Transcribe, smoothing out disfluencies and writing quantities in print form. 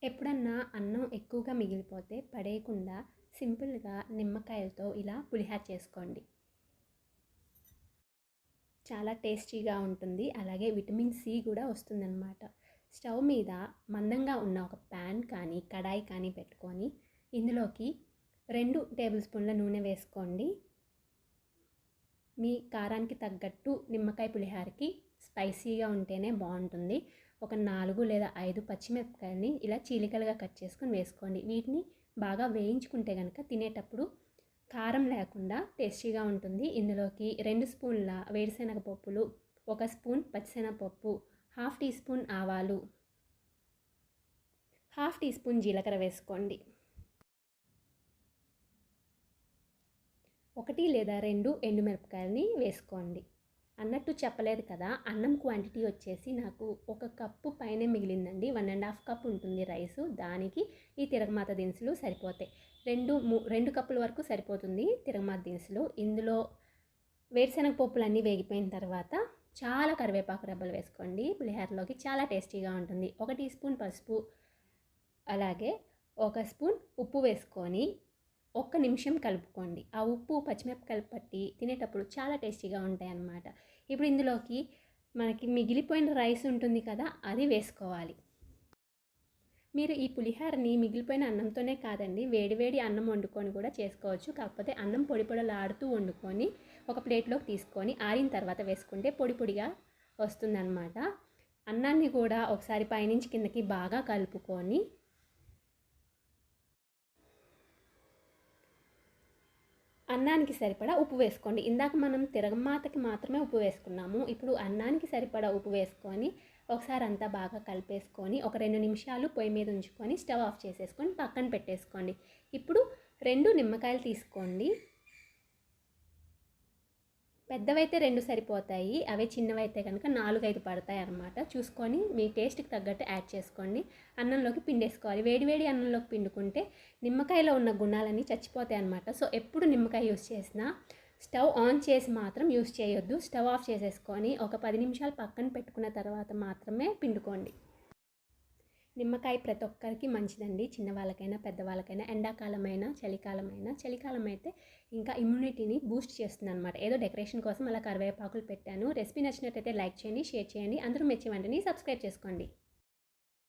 ఎప్పుడన్నా అన్నం ఎక్కువగా మిగిలిపోతే పడేయకుండా సింపుల్గా నిమ్మకాయలతో ఇలా పులిహోర చేసుకోండి. చాలా టేస్టీగా ఉంటుంది. అలాగే విటమిన్ సి కూడా వస్తుందన్నమాట. స్టవ్ మీద మందంగా ఉన్న ఒక ప్యాన్ కానీ కడాయి కానీ పెట్టుకొని ఇందులోకి 2 టేబుల్ స్పూన్ల నూనె వేసుకోండి. మీ కారానికి తగ్గట్టు నిమ్మకాయ పులిహోరకి స్పైసీగా ఉంటేనే బాగుంటుంది. ఒక 4 లేదా 5 పచ్చిమిరపకాయలని ఇలా చీలికలుగా కట్ చేసుకొని వేసుకోండి. వీటిని బాగా వేయించుకుంటే కనుక తినేటప్పుడు కారం లేకుండా టేస్టీగా ఉంటుంది. ఇందులోకి 2 స్పూన్ల వేరుశనగ పప్పులు, 1 స్పూన్ పచ్చిశనగపప్పు, హాఫ్ టీ స్పూన్ ఆవాలు, హాఫ్ టీ స్పూన్ జీలకర్ర వేసుకోండి. 1 లేదా 2 ఎండుమిరపకాయలని వేసుకోండి. అన్నట్టు చెప్పలేదు కదా, అన్నం క్వాంటిటీ వచ్చేసి నాకు 1 కప్పు పైనే మిగిలిందండి. 1.5 కప్ ఉంటుంది రైసు. దానికి ఈ తిరగమాత దినుసులు సరిపోతాయి. 2 కప్పుల వరకు సరిపోతుంది తిరగమాత దినుసులు. ఇందులో వేరుశనగ పప్పులన్నీ వేగిపోయిన తర్వాత చాలా కరివేపాకు రెబ్బలు వేసుకోండి. పులిహోరలోకి చాలా టేస్టీగా ఉంటుంది. 1 టీ స్పూన్ పసుపు, అలాగే 1 స్పూన్ ఉప్పు వేసుకొని 1 నిమిషం కలుపుకోండి. ఆ ఉప్పు పచ్చిమిరపకాయలు పట్టి తినేటప్పుడు చాలా టేస్టీగా ఉంటాయి అన్నమాట. ఇప్పుడు ఇందులోకి మనకి మిగిలిపోయిన రైస్ ఉంటుంది కదా, అది వేసుకోవాలి. మీరు ఈ పులిహోరని మిగిలిపోయిన అన్నంతోనే కాదండి, వేడివేడి అన్నం వండుకొని కూడా చేసుకోవచ్చు. కాకపోతే అన్నం పొడి పొడిలాడుతూ వండుకొని ఒక ప్లేట్లోకి తీసుకొని ఆరిన తర్వాత వేసుకుంటే పొడి పొడిగా వస్తుందన్నమాట. అన్నాన్ని కూడా ఒకసారి పైనుంచి కిందకి బాగా కలుపుకొని అన్నానికి సరిపడా ఉప్పు వేసుకోండి. ఇందాక మనం తిరగమాతకి మాత్రమే ఉప్పు వేసుకున్నాము. ఇప్పుడు అన్నానికి సరిపడా ఉప్పు వేసుకొని ఒకసారి అంతా బాగా కలిపేసుకొని ఒక 2 నిమిషాలు పొయ్యి మీద ఉంచుకొని స్టవ్ ఆఫ్ చేసేసుకొని పక్కన పెట్టేసుకోండి. ఇప్పుడు 2 నిమ్మకాయలు తీసుకోండి. పెద్దవైతే 2 సరిపోతాయి. అవే చిన్నవైతే కనుక 4, 5 పడతాయి అన్నమాట. చూసుకొని మీ టేస్ట్కి తగ్గట్టు యాడ్ చేసుకోండి. అన్నంలోకి పిండేసుకోవాలి. వేడివేడి అన్నంలోకి పిండుకుంటే నిమ్మకాయలో ఉన్న గుణాలన్నీ చచ్చిపోతాయి అన్నమాట. సో ఎప్పుడు నిమ్మకాయ యూస్ చేసినా స్టవ్ ఆన్ చేసి మాత్రం యూస్ చేయొద్దు. స్టవ్ ఆఫ్ చేసేసుకొని ఒక 10 నిమిషాలు పక్కన పెట్టుకున్న తర్వాత మాత్రమే పిండుకోండి. నిమ్మకాయ ప్రతి ఒక్కరికి మంచిదండి. చిన్నవాళ్ళకైనా పెద్దవాళ్ళకైనా, ఎండాకాలమైనా చలికాలమైనా. చలికాలం అయితే ఇంకా ఇమ్యూనిటీని బూస్ట్ చేస్తుంది అనమాట. ఏదో డెకరేషన్ కోసం అలా కరివేపాకులు పెట్టాను. రెసిపీ నచ్చినట్టయితే లైక్ చేయండి, షేర్ చేయండి. అందరూ మెచ్చే వెంటనే సబ్స్క్రైబ్ చేసుకోండి.